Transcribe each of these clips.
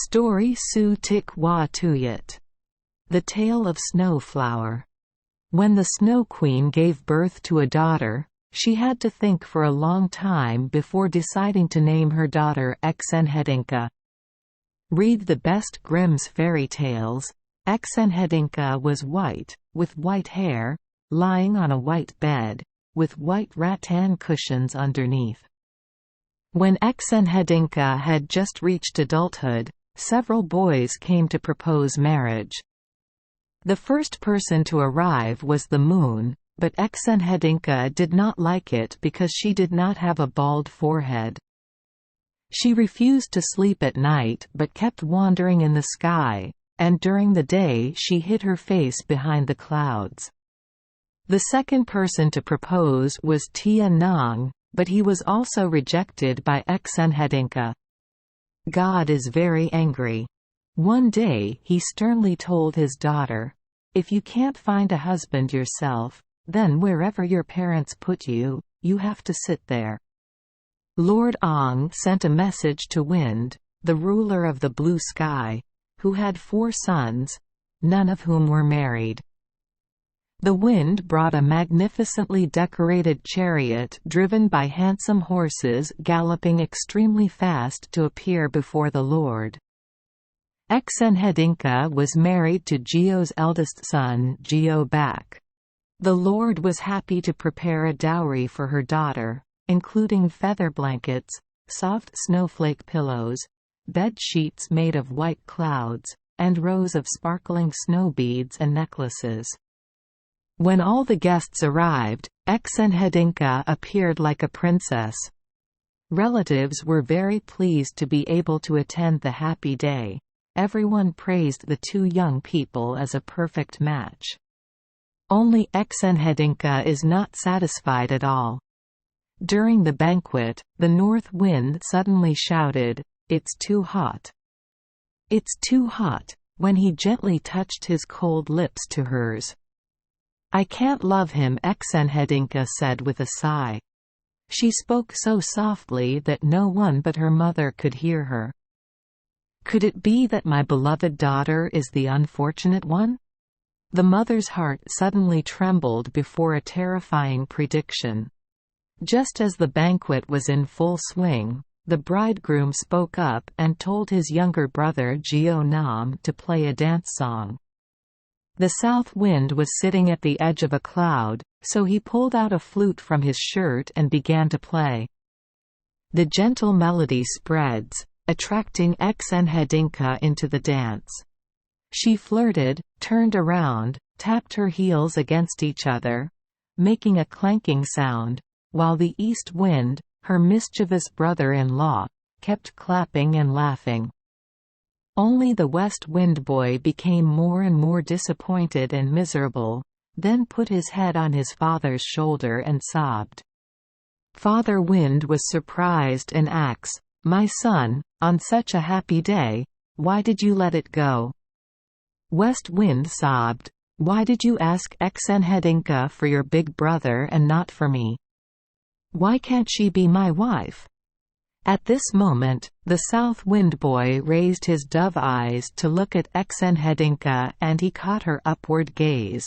Story Su Tik Wa Tuyat. The Tale of Snowflower. When the Snow Queen gave birth to a daughter, she had to think for a long time before deciding to name her daughter Exenhedinka. Read the best Grimm's fairy tales. Exenhedinka was white, with white hair, lying on a white bed, with white rattan cushions underneath. When Exenhedinka had just reached adulthood, several boys came to propose marriage. The first person to arrive was the moon, but Exenhedinka did not like it because she did not have a bald forehead. She refused to sleep at night but kept wandering in the sky, and during the day she hid her face behind the clouds. The second person to propose was Tia Nong, but he was also rejected by Exenhedinka. God is very angry. One day he sternly told his daughter, "If you can't find a husband yourself, then wherever your parents put you, you have to sit there." Lord Ong sent a message to Wind, the ruler of the blue sky, who had 4 sons, none of whom were married. The wind brought a magnificently decorated chariot driven by handsome horses galloping extremely fast to appear before the Lord. Exenhedinka was married to Geo's eldest son Geo Bak. The Lord was happy to prepare a dowry for her daughter, including feather blankets, soft snowflake pillows, bed sheets made of white clouds, and rows of sparkling snow beads and necklaces. When all the guests arrived, Exenhedinka appeared like a princess. Relatives were very pleased to be able to attend the happy day. Everyone praised the 2 young people as a perfect match. Only Exenhedinka is not satisfied at all. During the banquet, the north wind suddenly shouted, "It's too hot. It's too hot," when he gently touched his cold lips to hers. "I can't love him," Exenhedinka said with a sigh. She spoke so softly that no one but her mother could hear her. "Could it be that my beloved daughter is the unfortunate one?" The mother's heart suddenly trembled before a terrifying prediction. Just as the banquet was in full swing, the bridegroom spoke up and told his younger brother Geo Nam to play a dance song. The south wind was sitting at the edge of a cloud, so he pulled out a flute from his shirt and began to play. The gentle melody spreads, attracting Exenhedinka into the dance. She flirted, turned around, tapped her heels against each other, making a clanking sound, while the east wind, her mischievous brother-in-law, kept clapping and laughing. Only the west wind boy became more and more disappointed and miserable, then put his head on his father's shoulder and sobbed. Father Wind was surprised and asked, "My son, on such a happy day, why did you let it go?" West Wind sobbed, "Why did you ask Exenhedinka for your big brother and not for me? Why can't she be my wife?" At this moment, the south wind boy raised his dove eyes to look at Exenhedinka and he caught her upward gaze.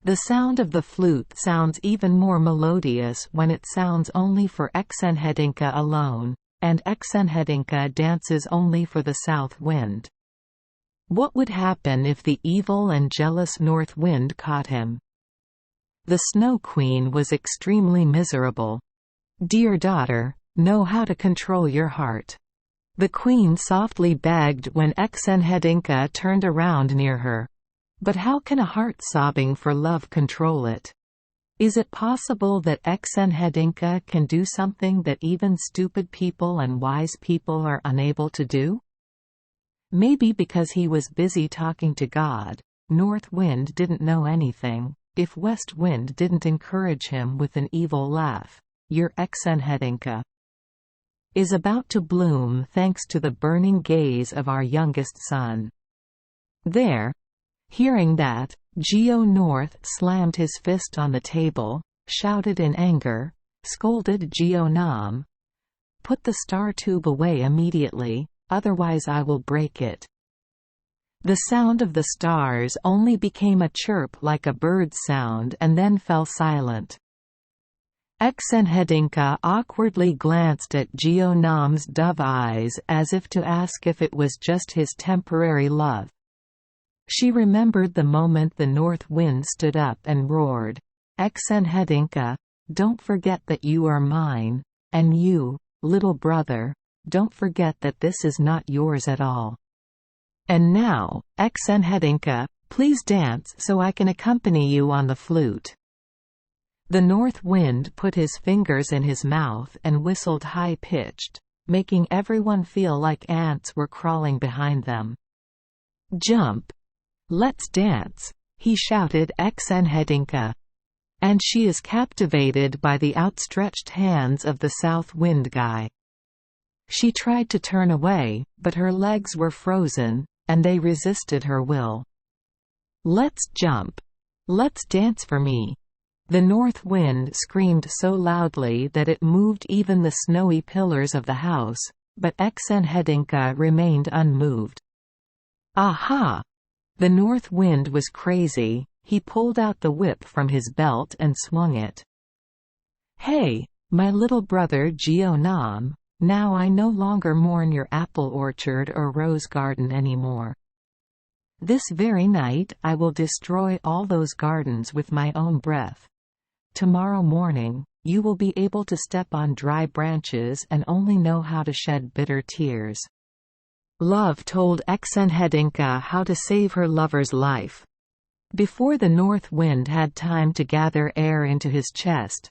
The sound of the flute sounds even more melodious when it sounds only for Exenhedinka alone, and Exenhedinka dances only for the south wind. What would happen if the evil and jealous north wind caught him? The Snow Queen was extremely miserable. "Dear daughter, know how to control your heart," the queen softly begged when Exenhedinka turned around near her. But how can a heart sobbing for love control it? Is it possible that Exenhedinka can do something that even stupid people and wise people are unable to do? Maybe because he was busy talking to God, North Wind didn't know anything. If West Wind didn't encourage him with an evil laugh, "Your Exenhedinka is about to bloom thanks to the burning gaze of our youngest son." There. Hearing that, Geo North slammed his fist on the table, shouted in anger, scolded Geo Nam, "Put the star tube away immediately, otherwise I will break it." The sound of the stars only became a chirp like a bird's sound and then fell silent. Exenhedinka awkwardly glanced at Geo-nam's dove eyes as if to ask if it was just his temporary love. She remembered the moment the north wind stood up and roared, "Exenhedinka, don't forget that you are mine, and you, little brother, don't forget that this is not yours at all. And now, Exenhedinka, please dance so I can accompany you on the flute." The north wind put his fingers in his mouth and whistled high-pitched, making everyone feel like ants were crawling behind them. "Jump! Let's dance!" he shouted Exenhedinka. And she is captivated by the outstretched hands of the south wind guy. She tried to turn away, but her legs were frozen, and they resisted her will. "Let's jump! Let's dance for me!" The north wind screamed so loudly that it moved even the snowy pillars of the house, but Exenhedinka remained unmoved. Aha! The north wind was crazy. He pulled out the whip from his belt and swung it. "Hey, my little brother Geo-nam, now I no longer mourn your apple orchard or rose garden anymore. This very night I will destroy all those gardens with my own breath. Tomorrow morning, you will be able to step on dry branches and only know how to shed bitter tears." Love told Exenhedinka how to save her lover's life. Before the north wind had time to gather air into his chest,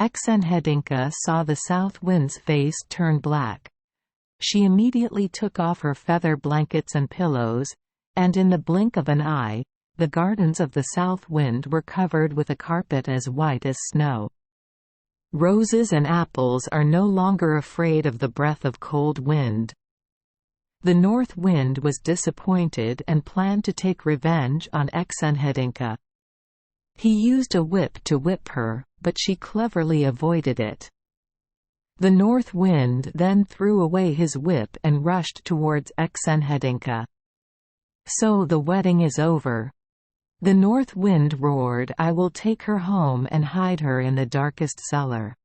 Exenhedinka saw the south wind's face turn black. She immediately took off her feather blankets and pillows, and in the blink of an eye, the gardens of the south wind were covered with a carpet as white as snow. Roses and apples are no longer afraid of the breath of cold wind. The north wind was disappointed and planned to take revenge on Exenhedinka. He used a whip to whip her, but she cleverly avoided it. The north wind then threw away his whip and rushed towards Exenhedinka. "So the wedding is over," the north wind roared. "I will take her home and hide her in the darkest cellar.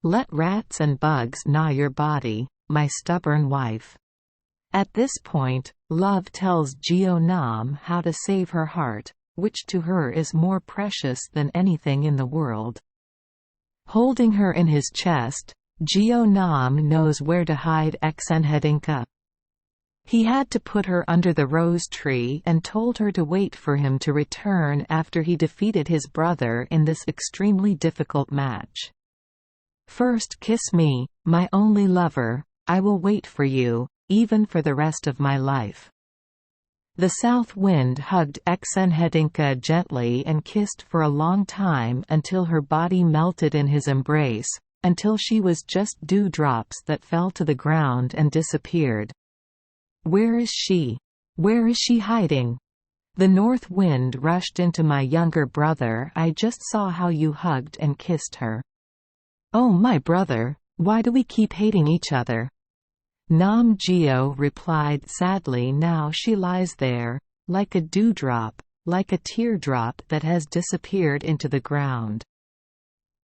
Let rats and bugs gnaw your body, my stubborn wife." At this point, love tells Geo-nam how to save her heart, which to her is more precious than anything in the world. Holding her in his chest, Geo-nam knows where to hide Exenhedinka. He had to put her under the rose tree and told her to wait for him to return after he defeated his brother in this extremely difficult match. "First kiss me, my only lover, I will wait for you, even for the rest of my life." The south wind hugged Exenhedinka gently and kissed for a long time until her body melted in his embrace, until she was just dewdrops that fell to the ground and disappeared. "Where is she? Where is she hiding? The north wind rushed into my younger brother. I just saw how you hugged and kissed her. Oh my brother, why do we keep hating each other?" Nam Geo replied sadly. "Now she lies there, like a dewdrop, like a teardrop that has disappeared into the ground."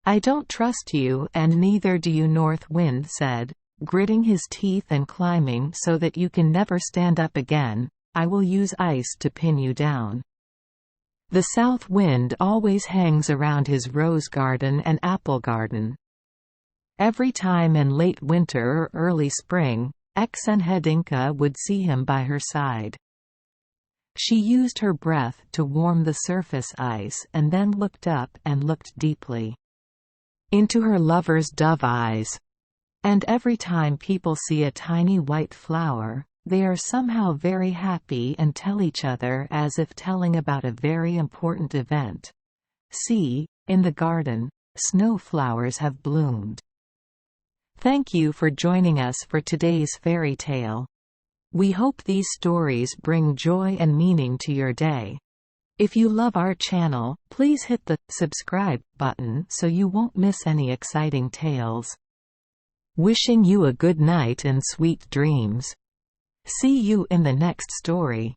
"I don't trust you, and neither do you," North Wind said, gritting his teeth and climbing so that you can never stand up again. "I will use ice to pin you down." The south wind always hangs around his rose garden and apple garden. Every time in late winter or early spring, Exenhedinka would see him by her side. She used her breath to warm the surface ice and then looked up and looked deeply into her lover's dove eyes. And every time people see a tiny white flower, they are somehow very happy and tell each other as if telling about a very important event. "See, in the garden, snowflowers have bloomed." Thank you for joining us for today's fairy tale. We hope these stories bring joy and meaning to your day. If you love our channel, please hit the subscribe button so you won't miss any exciting tales. Wishing you a good night and sweet dreams. See you in the next story.